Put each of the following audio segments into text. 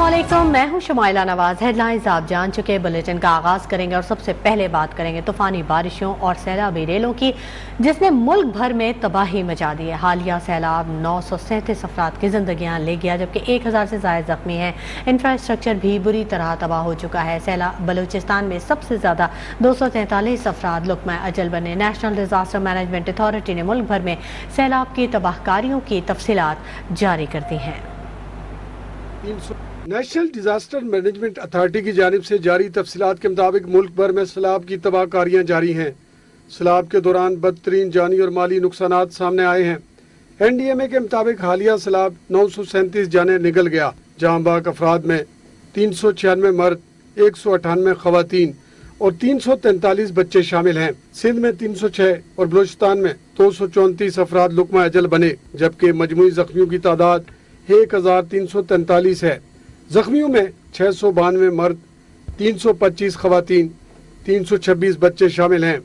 अस्सलामुअलैकुम, मैं हूं शुमाइला नवाज। हेडलाइंस आप जान चुके। बुलेटिन का आगाज करेंगे और सबसे पहले बात करेंगे तूफानी बारिशों और सैलाबी रेलों की, जिसने मुल्क भर में तबाही मचा दी है। हालिया सैलाब 937 अफराद की जिंदगियां ले गया, जबकि 1000 से ज्यादा जख्मी हैं। इंफ्रास्ट्रक्चर भी बुरी तरह तबाह हो चुका है। सैलाब बलूचिस्तान में सबसे ज्यादा 243 अफराद लुकमा अजल बने। नेशनल डिजास्टर मैनेजमेंट अथॉरिटी ने मुल्क भर में सैलाब की तबाहकारियों की तफसीलात जारी कर दी हैं। नेशनल डिजास्टर मैनेजमेंट अथॉरिटी की जानिब से जारी तफसीलात के मुताबिक मुल्क भर में सैलाब की तबाहकारियां जारी हैं। सैलाब के दौरान बदतरीन जानी और माली नुकसानात सामने आए हैं। NDMA के मुताबिक हालिया सैलाब 937 जाने निगल गया, जहां बाक अफराद में 396 मर्द, 198 खवातीन और 343 बच्चे शामिल हैं। सिंध में 306 और बलूचिस्तान में 234 अफराद लुकमा अजल बने, जबकि मजमूई जख्मियों की तादाद 1343 है। जख्मियों में 692 मर्द, 325 खवातीन, 326 बच्चे शामिल हैं।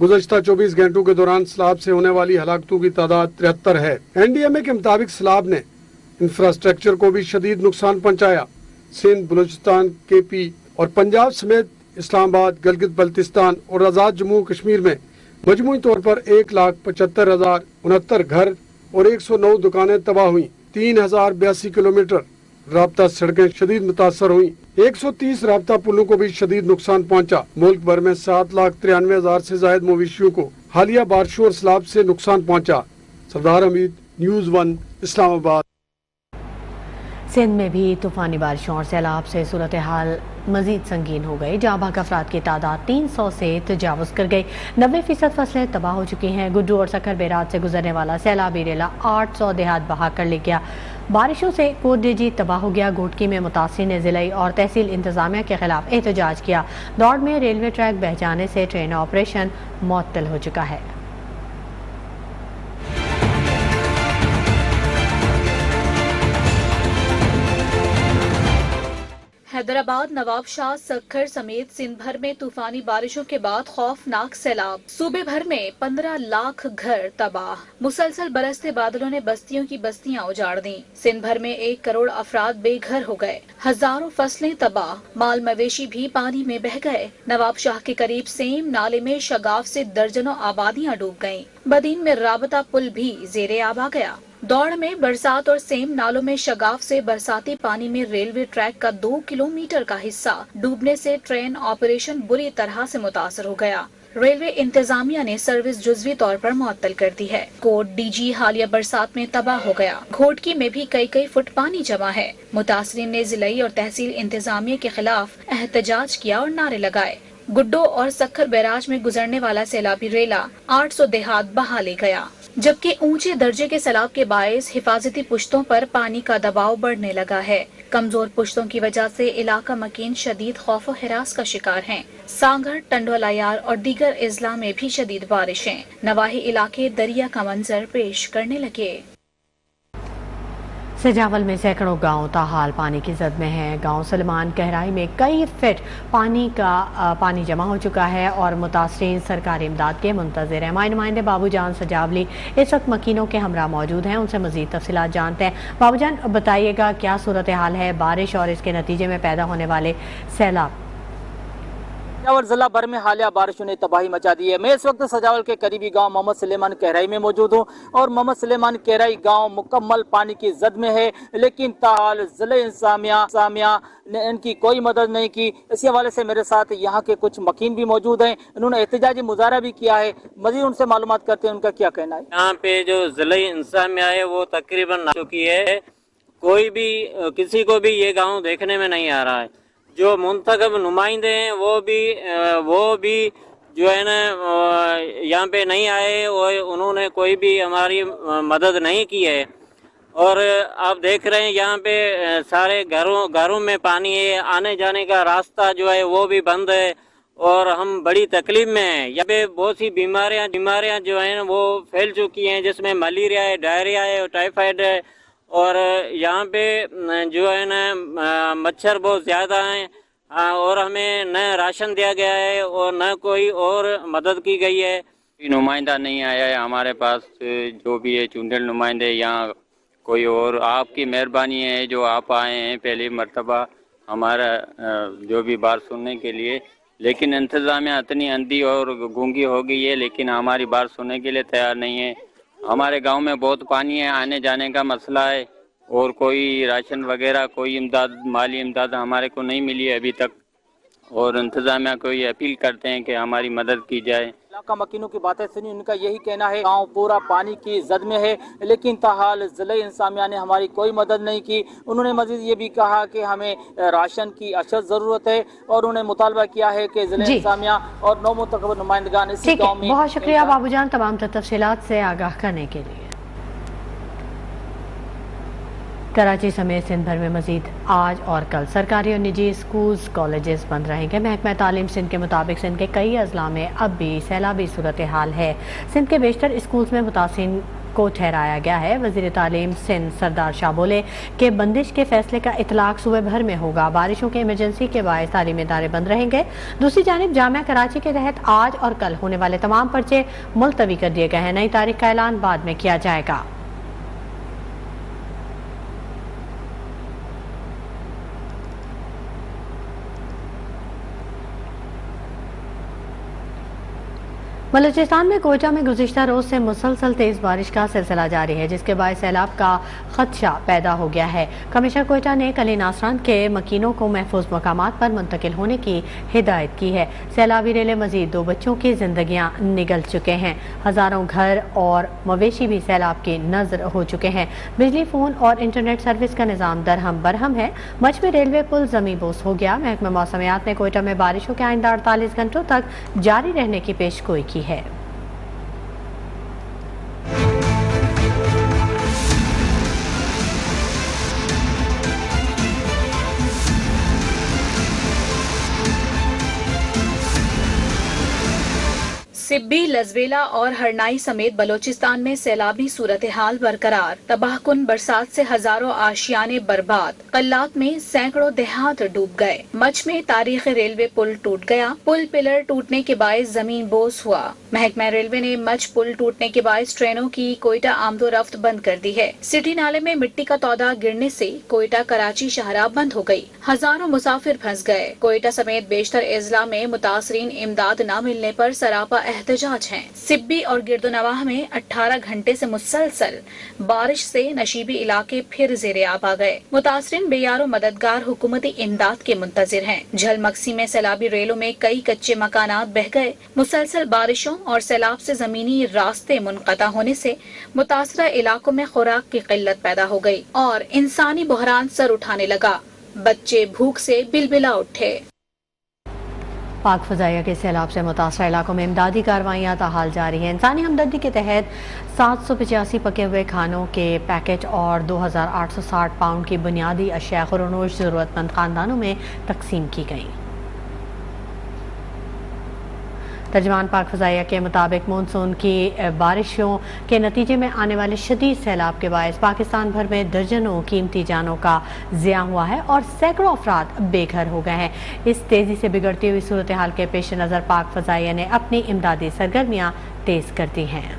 गुज़श्ता 24 घंटों के दौरान सैलाब से होने वाली हलाकतों की तादाद 73 है। NDMA के मुताबिक सैलाब ने इंफ्रास्ट्रक्चर को भी शदीद नुकसान पहुँचाया। सिंध, बलूचिस्तान, KP और पंजाब समेत इस्लामाबाद, गिलगित बल्तिस्तान और आज़ाद जम्मू कश्मीर में मजमूई तौर पर 1,75,069 घर और 109 दुकानें तबाह हुई। 3082 किलोमीटर राब्ता सड़कें शदीद मुतासर हुई। 130 राब्ता पुलों को भी शदीद नुकसान पहुंचा। मुल्क भर में 7,93,000 से ज्यादा मवेशियों को हालिया बारिशों और सैलाब से नुकसान पहुंचा। सरदार हमीद, न्यूज़ 1, इस्लामाबाद। सिंध में भी तूफानी बारिशों और सैलाब से सूरत हाल मजीद संगीन हो गई। जहाँ भाग अफराद की तादाद 300 से तजावुज कर गई। 90% फसलें तबाह हो चुकी हैं। गुड्डू और सखर बेरात से गुजरने वाला सैलाबी रेला 800 देहात बहा कर ले गया। बारिशों से कोट डिजी तबाह हो गया। घोटकी में मुतासिर ने जिलाई और तहसील इंतजामिया के खिलाफ एहतजाज किया। दौड़ में रेलवे ट्रैक बह जाने से ट्रेन ऑपरेशन मुअत्तल हो चुका है। हैदराबाद, नवाबशाह, सक्खर समेत सिंध भर में तूफानी बारिशों के बाद खौफनाक सैलाब। सूबे भर में 15 लाख घर तबाह। मुसलसल बरसते बादलों ने बस्तियों की बस्तियां उजाड़ दी। सिंध भर में 1 करोड़ अफराद बेघर हो गए। हजारों फसलें तबाह। माल मवेशी भी पानी में बह गए। नवाबशाह के करीब सेम नाले में शगाफ से दर्जनों आबादियां डूब गयीं। बदीन में राबता पुल भी जेरे आब आ गया। दौड़ में बरसात और सेम नालों में शगाफ से बरसाती पानी में रेलवे ट्रैक का 2 किलोमीटर का हिस्सा डूबने से ट्रेन ऑपरेशन बुरी तरह से मुतासर हो गया। रेलवे इंतजामिया ने सर्विस जुज़वी तौर पर मुअत्तल कर दी है। कोट DG हालिया बरसात में तबाह हो गया। घोटकी में भी कई फुट पानी जमा है। मुतासरीन ने जिलाई और तहसील इंतजामिया के खिलाफ एहतजाज किया और नारे लगाए। गुड्डो और सक्खर बैराज में गुजरने वाला सैलाबी रेला 800 देहात बहा ले गया, जबकि ऊंचे दर्जे के सैलाब के बायस हिफाजती पुश्तों पर पानी का दबाव बढ़ने लगा है। कमजोर पुश्तों की वजह से इलाका मकीन शदीद खौफ और हिरास का शिकार हैं। सांगड़, टंडोलायार और दीगर अजला में भी शदीद बारिशें। नवाही इलाके दरिया का मंजर पेश करने लगे। सजावल में सैकड़ों गांव ताहाल पानी की जद में हैं। गांव सलमान कहराई में कई फीट पानी जमा हो चुका है और मुतासरीन सरकारी इमदाद के मुंतजिर हैं। नुमाइंदे बाबूजान सजावली इस वक्त मकीनों के हमरा मौजूद हैं, उनसे मजीद तफसीलात जानते हैं। बाबूजान, बताइएगा क्या सूरत हाल है बारिश और इसके नतीजे में पैदा होने वाले सैलाब? सजावल जिला भर में हालिया बारिशों ने तबाही मचा दी है। मैं इस वक्त सजावल के करीबी गांव मोहम्मद सुलेमान कहराई में मौजूद हूं और मोहम्मद सुलेमान कहराई गांव मुकम्मल पानी की जद में है, लेकिन ताहाल जिला इंतजामिया ने इनकी कोई मदद नहीं की। इसी हवाले से मेरे साथ यहाँ के कुछ मकीन भी मौजूद हैं। इन्होंने एहतजाजी मुजाहरा भी किया है। मजीद उनसे मालूमात करते हैं उनका क्या कहना है। यहाँ पे जो जिला इंतजामिया है वो तकरीबन आ चुकी है। कोई भी किसी को भी ये गाँव देखने में नहीं आ रहा है। जो मुंतखब नुमाइंदे हैं वो भी जो है ना यहाँ पे नहीं आए और उन्होंने कोई भी हमारी मदद नहीं की है। और आप देख रहे हैं यहाँ पे सारे घरों में पानी है। आने जाने का रास्ता जो है वो भी बंद है और हम बड़ी तकलीफ में हैं। यहाँ पे बहुत सी बीमारियाँ जो है वो फैल चुकी हैं, जिसमें मलेरिया है, डायरिया है और टाइफाइड है। और यहाँ पे जो है ना मच्छर बहुत ज़्यादा हैं और हमें न राशन दिया गया है और न कोई और मदद की गई है। नुमाइंदा नहीं आया है हमारे पास। जो भी है चुंदड़ नुमाइंदे यहाँ कोई और आपकी मेहरबानी है जो आप आए हैं पहली मर्तबा हमारा जो भी बात सुनने के लिए। लेकिन इंतज़ामिया इतनी अंधी और गूंगी हो गई है, लेकिन हमारी बात सुनने के लिए तैयार नहीं है। हमारे गांव में बहुत पानी है, आने जाने का मसला है और कोई राशन वगैरह कोई इमदाद माली इमदाद हमारे को नहीं मिली है अभी तक। और इंतज़ामिया को ये अपील करते हैं कि हमारी मदद की जाए। इलाका मकीनों की बातें सुनी, उनका यही कहना है गांव पूरा पानी की जद में है, लेकिन ताहाल ज़िले इंतज़ामिया ने हमारी कोई मदद नहीं की। उन्होंने मजीद ये भी कहा कि हमें राशन की अशद ज़रूरत है और उन्होंने मुतालबा किया है कि ज़िले इंतज़ामिया और नौ मुतक़ब्बिर नुमाइंदगान इसी गाँव में। बहुत शुक्रिया बाबूजान तमाम तफसीलात से आगाह करने के लिए। कराची समेत सिंध भर में मजीद आज और कल सरकारी और निजी स्कूल्स कॉलेजेस बंद रहेंगे। महकमा तालीम सिंध के मुताबिक सिंध के कई अजला में अब भी सैलाबी सूरत हाल है। सिंध के बेशतर स्कूल्स में मुतासिरीन को ठहराया गया है। वज़ीर तालीम सिंध सरदार शाह बोले कि बंदिश के फैसले का इतलाक सूबे भर में होगा। बारिशों के इमरजेंसी के बायस तालीमी इदारे बंद रहेंगे। दूसरी जानिब जामिया कराची के तहत आज और कल होने वाले तमाम पर्चे मुलतवी कर दिए गए हैं। नई तारीख का ऐलान बाद में किया जाएगा। बलूचिस्तान में कोयटा में गुज़िश्ता रोज से मुसलसल तेज बारिश का सिलसिला जारी है, जिसके बाद सैलाब का खदशा पैदा हो गया है। कमिश्नर कोयटा ने कली नासरान के मकीनों को महफूज मकामात पर मुंतकिल होने की हिदायत की है। सैलाबी रेले मजीद 2 बच्चों की जिंदगियां निगल चुके हैं। हजारों घर और मवेशी भी सैलाब की नजर हो चुके हैं। बिजली, फोन और इंटरनेट सर्विस का निज़ाम दरहम बरहम है। मच में रेलवे पुल जमी बोस हो गया। महकमा मौसमियात ने कोयटा में बारिशों के आइंदा 48 घंटों तक जारी रहने की पेशगोई की है। सिब्बी, लजवेला और हरनाई समेत बलोचिस्तान में सैलाबी सूरत हाल बरकरार। तबाहकुन बरसात से हजारों आशियाने बर्बाद। कल्लात में सैकड़ों देहात डूब गए। मच में तारीखी रेलवे पुल टूट गया। पुल पिलर टूटने के बायस जमीन बोस हुआ। महकमा रेलवे ने मच पुल टूटने के बायस ट्रेनों की कोयटा आमदोरफ्त बंद कर दी है। सिटी नाले में मिट्टी का तौदा गिरने से कोयटा कराची शाहराह बंद हो गई। हजारों मुसाफिर फंस गए। कोयटा समेत बेशतर अजला में मुतासरीन इमदाद न मिलने पर सरापा एहतजाज हैं। सिब्बी और गिरदोनवाह में 18 घंटे से मुसलसल बारिश से नशीबी इलाके फिर ज़ेरे आब आ गए। मुतासरीन बेयारो मददगार हुकूमती इमदाद के मुंतजिर हैं। झलमक्सी में सैलाबी रेलों में कई कच्चे मकानात बह गए। मुसलसल बारिशों और सैलाब से जमीनी रास्ते मुनक़ता होने से मुतासरा इलाकों में खुराक की किल्लत पैदा हो गई और इंसानी बहरान सर उठाने लगा। बच्चे भूख से बिलबिला उठे। पाक फ़ज़ाइया के सैलाब से मुतासरा इलाकों में इमदादी कार्रवाइयाँ ताहाल जारी हैं। इंसानी हमदर्दी के तहत 785 पके हुए खानों के पैकेट और 2860 पाउंड की बुनियादी अशिया खुरनोश ज़रूरतमंद ख़ानदानों में तकसीम की गई। तर्जमान पाक फ़ज़ाइया के मुताबिक मानसून की बारिशों के नतीजे में आने वाले शदीद सैलाब के बायस पाकिस्तान भर में दर्जनों कीमती जानों का ज़िया हुआ है और सैकड़ों अफराद बेघर हो गए हैं। इस तेज़ी से बिगड़ती हुई सूरत हाल के पेश नज़र पाक फ़ज़ाइया ने अपनी इमदादी सरगर्मियाँ तेज़ कर दी हैं।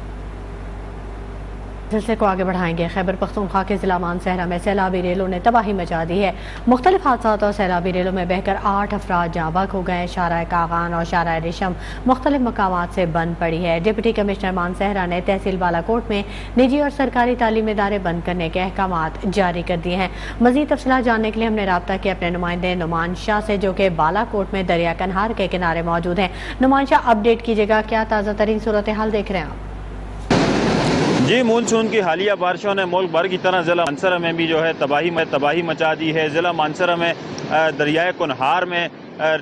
सिलसिले को आगे बढ़ाएंगे। खैबर पख्तूनख्वा के जिला मानसहरा में सैलाबी रेलों ने तबाही मचा दी है। मुख्तलिफ हादसात और सैलाबी रेलों में बहकर 8 अफराद जाँ बहक हो गए। शाहराह कागान और शाहराह रेशम मुख्तलिफ मकामात से बंद पड़ी है। डिप्टी कमिश्नर मानसहरा ने तहसील बालाकोट में निजी और सरकारी तालीमी इदारे बंद करने के अहकामात जारी कर दिए हैं। मज़ीद तफसीलात जानने के लिए हमने रब्ता किया अपने नुमाइंदे नुमान शाह से, जो कि बालाकोट में दरिया कन्हार के किनारे मौजूद हैं। नुमान शाह, अपडेट कीजिएगा, क्या ताज़ा तरीन सूरत हाल देख रहे हैं आप? जी, मानसून की हालिया बारिशों ने मुल्क भर की तरह ज़िला मानसरा में भी जो है तबाही मचा दी है। ज़िला मानसरा में दरियाए कुनहार में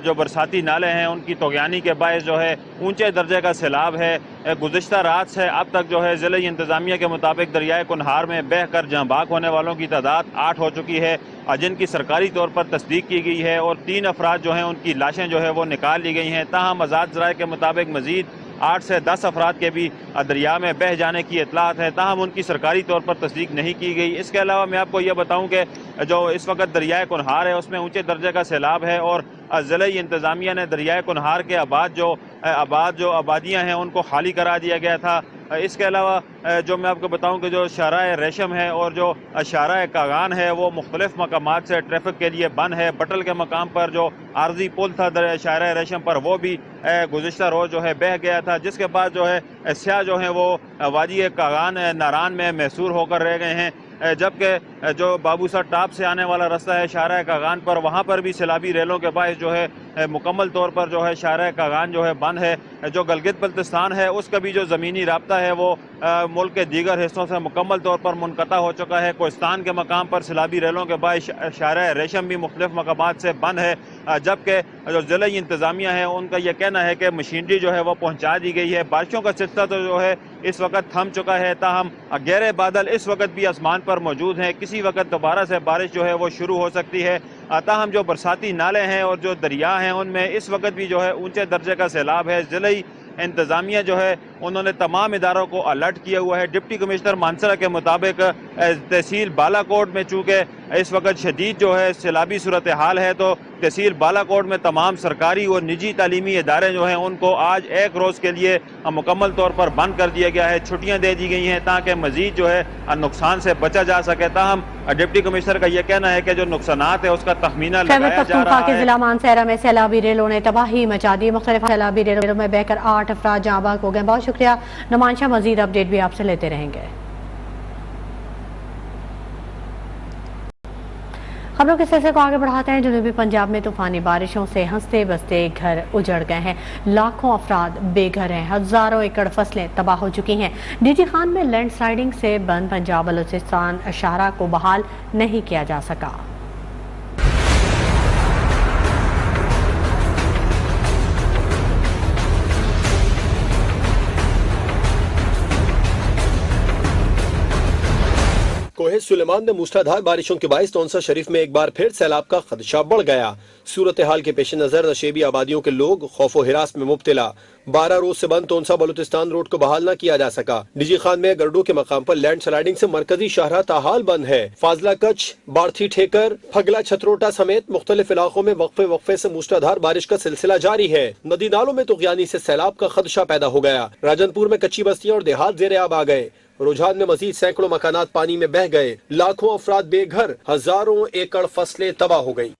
जो बरसाती नाले हैं उनकी तोग़यानी के बायस जो है ऊंचे दर्जे का सैलाब है। गुज़िश्ता रात से अब तक जो है ज़िले इंतज़ामिया के मुताबिक दरियाए कुनहार में बह कर जहाँ बाग होने वालों की तादाद 8 हो चुकी है, जिनकी सरकारी तौर पर तस्दीक की गई है और 3 अफराद जो हैं उनकी लाशें जो है वो निकाल ली गई हैं। ताहम आज़ाद ज़राए के मुताबिक मज़ीद 8 से 10 अफराद के भी दरिया में बह जाने की इतलात है, ताहम उनकी सरकारी तौर पर तस्दीक नहीं की गई। इसके अलावा मैं आपको यह बताऊं कि जो इस वक्त दरियाए कुनहार है उसमें ऊंचे दर्जे का सैलाब है और ज़िले इंतज़ामिया ने दरियाए कुनहार के आबादियाँ हैं उनको खाली करा दिया गया था। इसके अलावा जो मैं आपको बताऊं कि जो शाहराह रेशम है और जो शाहराह कागान है वो मुख्तलिफ मकामात से ट्रैफिक के लिए बंद है। बटल के मकाम पर जो आर्जी पुल था शाहराह रेशम पर वो भी गुज़िश्ता रोज़ जो है बह गया था, जिसके बाद जो है स्याह जो है वो वादी कागान नारान में मैसूर होकर रह गए हैं। जबकि जो बाबूसर टाप से आने वाला रास्ता है शाहराह कागान पर, वहाँ पर भी सैलाबी रेलों के बायस जो है मुकम्मल तौर पर जो है शाहराह कागान जो है बंद है। जो गलगित बल्तिस्तान है उसका भी जो ज़मीनी राब्ता है वो मुल्क के दीगर हिस्सों से मुकम्मल तौर पर मुनक़ता हो चुका है। कोहिस्तान के मकाम पर सैलाबी रेलों के बायस शाहराह रेशम भी मुख्तलिफ मकामात से बंद है। जबकि जो ज़िला इंतज़ामिया है उनका यह कहना है कि मशीनरी जो है वो पहुँचा दी गई है। बारिशों का सिलसिला तो जो है इस वक्त थम चुका है, ताहम गहरे बादल इस वक्त भी आसमान पर मौजूद हैं। किसी वक्त दोबारा से बारिश जो है वो शुरू हो सकती है। ताहम जो बरसाती नाले हैं और जो दरिया हैं उनमें इस वक्त भी जो है ऊंचे दर्जे का सैलाब है। ज़िले इंतज़ामिया जो है उन्होंने तमाम इदारों को अलर्ट किया हुआ है। डिप्टी कमिश्नर मानसरा के मुताबिक तहसील बालाकोट में चूँकि इस वक्त शदीद जो है सैलाबी सूरत हाल है, तो तहसील बालाकोट में तमाम सरकारी और निजी तालीमी इदारे जो हैं उनको आज एक रोज़ के लिए मुकम्मल तौर पर बंद कर दिया गया है। छुट्टियाँ दे दी गई हैं ताकि मज़ीद जो है नुकसान से बचा जा सके। ताहम डिप्टी कमिश्नर का यह कहना है कि जो नुकसानात है उसका तखमीना लगाया जा रहा है। जिला मानसरा में सैलाबी रेलों ने तबाही मचा दी। मुख्तलिफ सैलाबी रेलों में बहकर 8 अफराद जाँ बाग हो गए। बहुत शुक्रिया नुमांशा, मजीद अपडेट भी आपसे लेते रहेंगे। खबरों के सिलसिले को आगे बढ़ाते हैं। जनूबी पंजाब में तूफानी बारिशों से हंसते बसते घर उजड़ गए हैं। लाखों अफराद बेघर हैं। हजारों एकड़ फसलें तबाह हो चुकी हैं। डीजी खान में लैंडस्लाइडिंग से बंद पंजाब बलूचिस्तान शाहराह को बहाल नहीं किया जा सका। कोहे सुलेमान में मूसलाधार बारिशों के बायस तौंसा शरीफ में एक बार फिर सैलाब का खदशा बढ़ गया। सूरत हाल के पेश नजर नशेबी आबादियों के लोग खौफो हिरास में मुब्तला। 12 रोज से बंद तौंसा बलूचिस्तान रोड को बहाल न किया जा सका। डीजी खान में गरडू के मकाम पर लैंड स्लाइडिंग से मरकजी शाहराह ताहाल बंद है। फाजला कच्छ, बार्थी ठेकर, फगला छतरोटा समेत मुख्तलिफ इलाकों में वक्फे से मूसलाधार बारिश का सिलसिला जारी है। नदी नालों में तुगयानी से सैलाब का खदशा पैदा हो गया। राजनपुर में कच्ची बस्तियां और देहात ज़ेरे आब आ गए। रुझान में मजीद सैकड़ों मकानात पानी में बह गए। लाखों अफराद बेघर, हजारों एकड़ फसलें तबाह हो गई।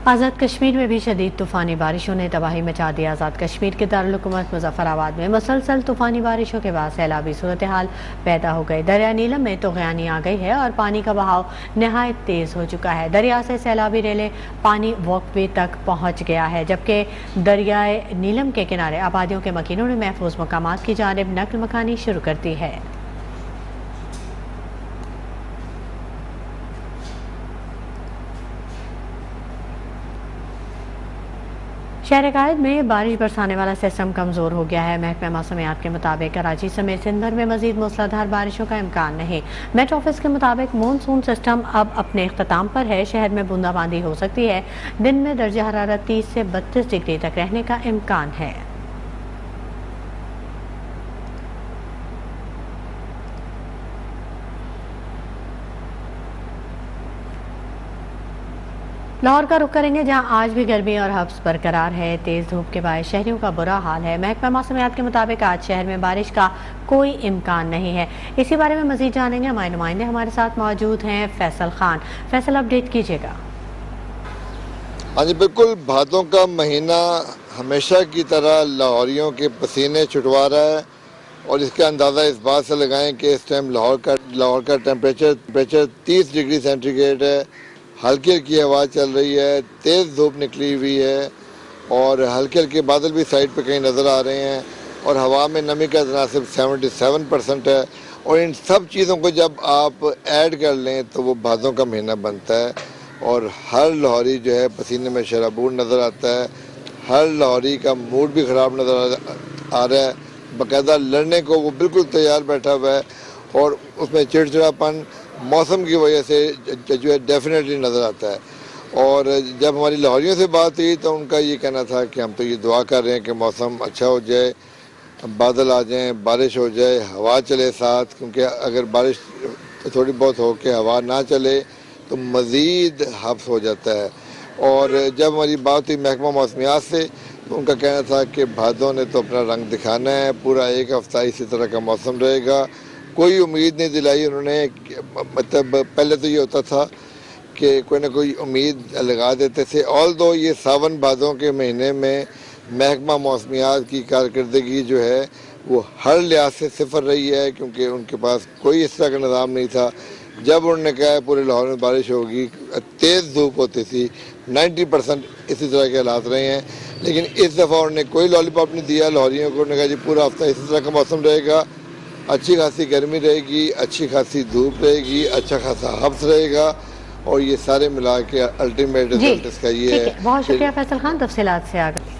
आज़ाद कश्मीर में भी शदीद तूफानी बारिशों ने तबाही मचा दी। आज़ाद कश्मीर के दारुल हुकूमत मुजफ्फराबाद में मुसलसल तूफानी बारिशों के बाद सैलाबी सूरत हाल पैदा हो गई। दरिया नीलम में तुग़यानी आ गई है और पानी का बहाव नहायत तेज़ हो चुका है। दरिया से सैलाबी रेलें पानी वॉकवे तक पहुँच गया है, जबकि दरियाए नीलम के किनारे आबादियों के मकीनों ने महफूज मकामात की जानिब नकल मकानी शुरू कर दी है। शहर कायद में बारिश बरसाने वाला सिस्टम कमज़ोर हो गया है। महकमा मौसमियात के मुताबिक कराची समेत सिंध भर में मजीद मूसलाधार बारिशों का इम्कान नहीं। मेट ऑफिस के मुताबिक मानसून सिस्टम अब अपने इख्तिताम पर है। शहर में बूंदाबांदी हो सकती है। दिन में दर्जा हरारत 30 से 32 डिग्री तक रहने का इम्कान है। लाहौर का रुख करेंगे, जहां आज भी गर्मी और हब्स बरकरार है। तेज धूप के बाद शहरियों का बुरा हाल है। महकमा मौसमियात के मुताबिक आज शहर में बारिश का कोई इम्कान नहीं है। इसी बारे में मजीद जानेंगे। हमारे नुमाइंदे हमारे साथ मौजूद हैं। फैसल खान, फैसल अपडेट कीजिएगा। हाँ जी बिल्कुल, भादों का महीना हमेशा की तरह लाहौरियों के पसीने छुटवा रहा है और इसका अंदाज़ा इस बात से लगाएं कि इस टाइम लाहौर का टेम्परेचर 30 डिग्री सेंटीग्रेड है। हल्की हल्की हवा चल रही है, तेज़ धूप निकली हुई है और हल्के हल्के बादल भी साइड पे कहीं नज़र आ रहे हैं और हवा में नमी का तनासिब 77% है। और इन सब चीज़ों को जब आप ऐड कर लें तो वो भादों का महीना बनता है और हर लाहौरी जो है पसीने में शराबूर नज़र आता है। हर लाहौरी का मूड भी ख़राब नज़र आ रहा है। बाकायदा लड़ने को वो बिल्कुल तैयार बैठा हुआ है और उसमें चिड़चिड़ापन मौसम की वजह से जो है डेफिनेटली नज़र आता है। और जब हमारी लाहौरियों से बात हुई तो उनका ये कहना था कि हम तो ये दुआ कर रहे हैं कि मौसम अच्छा हो जाए, बादल आ जाएं, बारिश हो जाए, हवा चले साथ, क्योंकि अगर बारिश थोड़ी बहुत हो के हवा ना चले तो मज़ीद हब्स हो जाता है। और जब हमारी बात हुई महकमा मौसमियात से तो उनका कहना था कि भादों ने तो अपना रंग दिखाना है, पूरा एक हफ्ता इसी तरह का मौसम रहेगा। कोई उम्मीद नहीं दिलाई उन्होंने। मतलब पहले तो ये होता था कि कोई ना कोई उम्मीद लगा देते थे। ऑल दो ये सावन भादों के महीने में महकमा मौसमियात की कारकर्दगी जो है वो हर लिहाज से सिफर रही है, क्योंकि उनके पास कोई इस तरह का निज़ाम नहीं था। जब उन्होंने कहा पूरे लाहौर में बारिश होगी, तेज़ धूप होती थी, 90% इसी तरह के हालात रहे हैं। लेकिन इस दफ़ा उन्होंने कोई लॉलीपॉप नहीं दिया लाहौरियों को। उन्होंने कहा जी पूरा हफ्ता इसी तरह का मौसम रहेगा, अच्छी खासी गर्मी रहेगी, अच्छी खासी धूप रहेगी, अच्छा खासा हफ्स रहेगा, और ये सारे मिला के अल्टीमेट रिजल्ट इसका ये है। बहुत शुक्रिया फैसल खान, तफसीलात से आगे।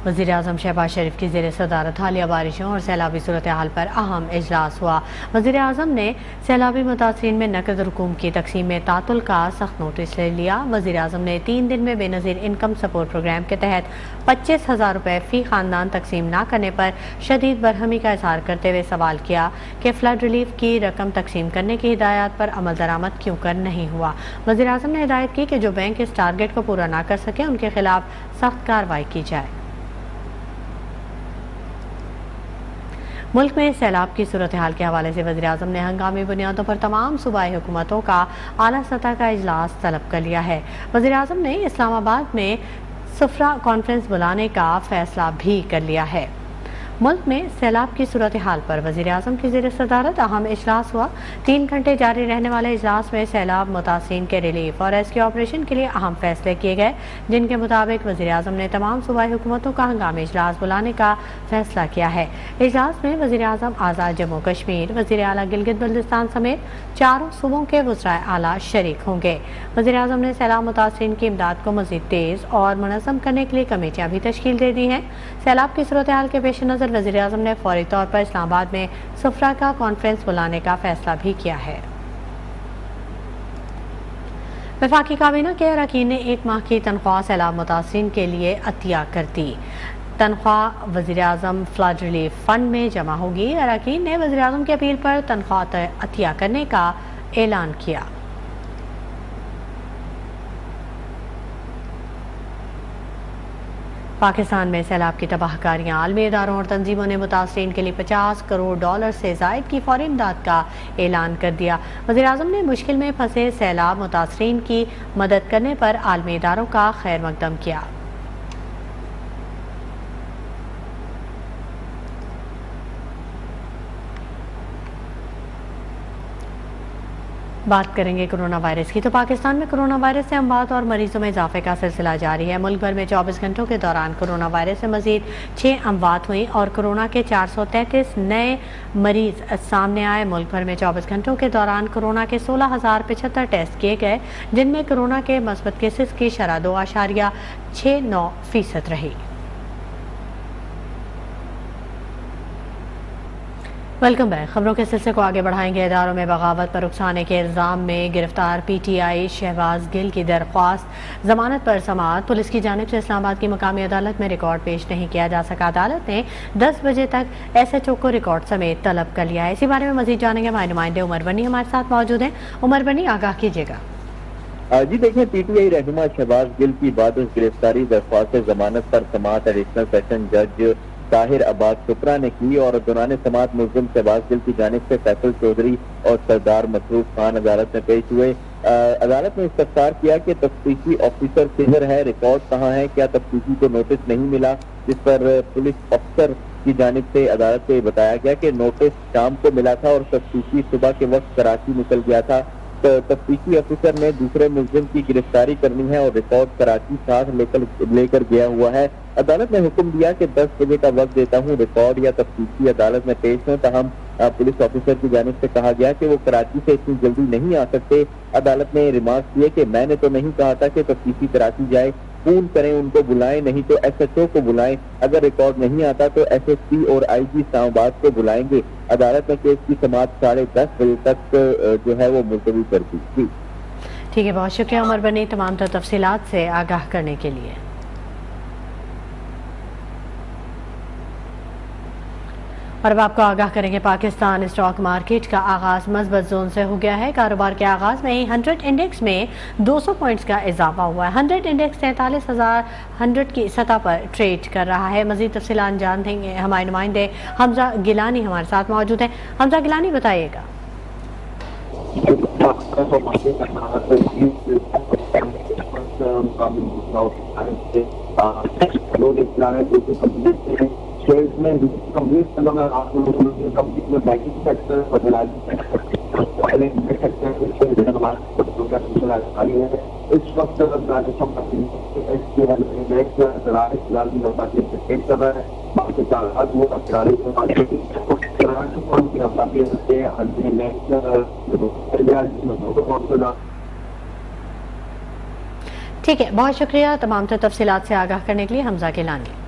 वज़ीर-ए-आज़म शहबाज शरीफ की ज़ेर सदारत हालिया बारिशों और सैलाबी सूरत हाल पर अहम इजलास हुआ। वज़ीर-ए-आज़म ने सैलाबी मुतासरीन में नकद रकूम की तकसीम में तातुल का सख्त नोटिस ले लिया। वज़ीर-ए-आज़म ने 3 दिन में बेनज़ीर इनकम सपोर्ट प्रोग्राम के तहत 25,000 रुपये फ़ी ख़ानदान तकसीम न करने पर शदीद बरहमी का इज़हार करते हुए सवाल किया कि फ़्लड रिलीफ की रकम तकसीम करने की हिदायत पर अमल दरामद क्यों कर नहीं हुआ। वज़ीर-ए-आज़म ने हिदायत की कि जो बैंक इस टारगेट को पूरा न कर सके उनके खिलाफ सख्त कार्रवाई की जाए। मुल्क में सैलाब की सूरत हाल के हवाले से वज़ीर-ए-आज़म ने हंगामी बुनियादों पर तमाम सूबाई हुकूमतों का आला सतह का इजलास तलब कर लिया है। वज़ीर-ए-आज़म ने इस्लामाबाद में सुफरा कॉन्फ्रेंस बुलाने का फैसला भी कर लिया है। मुल्क में सैलाब की सूरत हाल पर वज़ीर-ए-आज़म की ज़ेर सदारत अहम इजलास हुआ। 3 घंटे जारी रहने वाले इजलास में सैलाब मुतासिरीन के रिलीफ और रेस्क्यू ऑपरेशन के लिए अहम फैसले किए गए, जिनके मुताबिक वज़ीर-ए-आज़म ने तमाम सूबाई हुकूमतों का हंगामी इजलास बुलाने का फैसला किया है। इजलास में वज़ीर-ए-आज़म आज़ाद जम्मू कश्मीर, वज़ीर आला गिलगित बल्तिस्तान समेत 4 सूबों के वज़राए आला शरीक होंगे। वज़ीर-ए-आज़म ने सैलाब मुतासिरीन की इमदाद को मज़ीद तेज़ और मुनज़्ज़म करने के लिए कमेटियाँ भी तश्कील दे दी हैं। सैलाब की सूरत हाल के पेश नज़र वज़ीर-ए-आज़म ने फौरी तौर पर इस्लामाबाद में सुफरा का कॉन्फ्रेंस बुलाने का फैसला भी किया है। वफाकी काबीना के अरकान ने 1 माह की तनख्वाह सैलाब मुतासिरीन के लिए अतिया कर दी। तनख्वाह वज़ीर-ए-आज़म फ्लड रिलीफ फंड में जमा होगी। अरकान ने वज़ीर-ए-आज़म की अपील पर तनख्वाह अतिया करने का ऐलान किया। पाकिस्तान में सैलाब की तबाहकारियाँ आलमी इदारों और तंजीमों ने मुतासरीन के लिए $50 करोड़ से ज़ायद की फौरी इमदाद का ऐलान कर दिया। वज़ीर-ए-आज़म ने मुश्किल में फंसे सैलाब मुतासरीन की मदद करने पर आलमी इदारों का खैर मकदम किया। बात करेंगे कोरोना वायरस की। तो पाकिस्तान में कोरोना वायरस से अमवात और मरीजों में इजाफे का सिलसिला जारी है। मुल्क भर में 24 घंटों के दौरान कोरोना वायरस से मजीद 6 अमवात हुई और कोरोना के 433 नए मरीज सामने आए। मुल्क भर में 24 घंटों के दौरान कोरोना के 16,075 टेस्ट किए गए, जिनमें कोरोना के मस्बत केसेस की शरह 2.69% रही। Welcome back. खबरों के सिलसिले को आगे बढ़ाएंगे। इदारों में बगावत पर उकसाने के इल्ज़ाम में गिरफ्तार PTI शहबाज गिल की दरख्वास्त जमानत पर समाअत। पुलिस की जानिब से इस्लामाबाद की मकामी अदालत में रिकॉर्ड पेश नहीं किया जा सका। अदालत ने 10 बजे तक SHO को रिकॉर्ड समेत तलब कर लिया है। इसी बारे में मजीद जानेंगे हमारे नुमाइंदे उमर बनी हमारे साथ मौजूद हैं। उमर बनी, आगाह कीजिएगा। जी देखिए, PTI रहनुमा शहबाज गिल की बाद गिरफ्तारी दरख्वास्त जमानत पर समाअत एडिशनल सेशन जज ताहिर अब्बास शुक्रा ने की और दौरान समाअत मुल्जिम शहबाज गिल की जानिब से फैसल चौधरी और सरदार मसरूफ खान अदालत में पेश हुए। अदालत ने इस्तफसार किया कि तफ्तीशी ऑफिसर किधर है, रिकॉर्ड कहाँ है, क्या तफ्तीशी को नोटिस नहीं मिला, जिस पर पुलिस अफसर की जानिब से अदालत को बताया गया कि नोटिस शाम को मिला था और तफ्तीशी सुबह के वक्त कराची निकल गया था। तो तफ्तीशी अफसर ने दूसरे मुल्जिम की गिरफ्तारी करनी है और रिकॉर्ड कराची साथ लेकर गया हुआ है। अदालत ने हुक्म दिया कि 10 बजे का वक्त देता हूँ, रिकॉर्ड या तफ्तीशी अदालत में पेश हो। तहम पुलिस ऑफिसर की जानिब से कहा गया कि वो कराची से इतनी जल्दी नहीं आ सकते। अदालत ने रिमार्क किए कि मैंने तो नहीं कहा था कि तफ्तीशी कराची जाए, फोन करें, उनको बुलाएं, नहीं तो SHO को बुलाएं। अगर रिकॉर्ड नहीं आता तो SSP और IG इस्लामाबाद को बुलाएंगे। अदालत ने केस की समाअत 10:30 बजे तक जो है वो मुलतवी कर दी। ठीक है, बहुत शुक्रिया उमर बनी तमाम तफसीलात से आगाह करने के लिए। और अब आपको आगाह करेंगे, पाकिस्तान स्टॉक मार्केट का आगाज मजबूत जोन से हो गया है। कारोबार के आगाज में ही 100 इंडेक्स में 200 पॉइंट्स का इजाफा हुआ है। 100 इंडेक्स 43,100 की सतह पर ट्रेड कर रहा है। मजीद तफसीलात जान देंगे हमारे नुमाइंदे हमजा गिलानी हमारे साथ मौजूद हैं। हमजा गिलानी, बताइएगा। शेयर्स में कंप्लीट कंपनी में बैंकिंग सेक्टर इस वक्त ठीक है, बहुत शुक्रिया तमाम तफसीलात से आगाह करने के लिए हमजा गिलानी।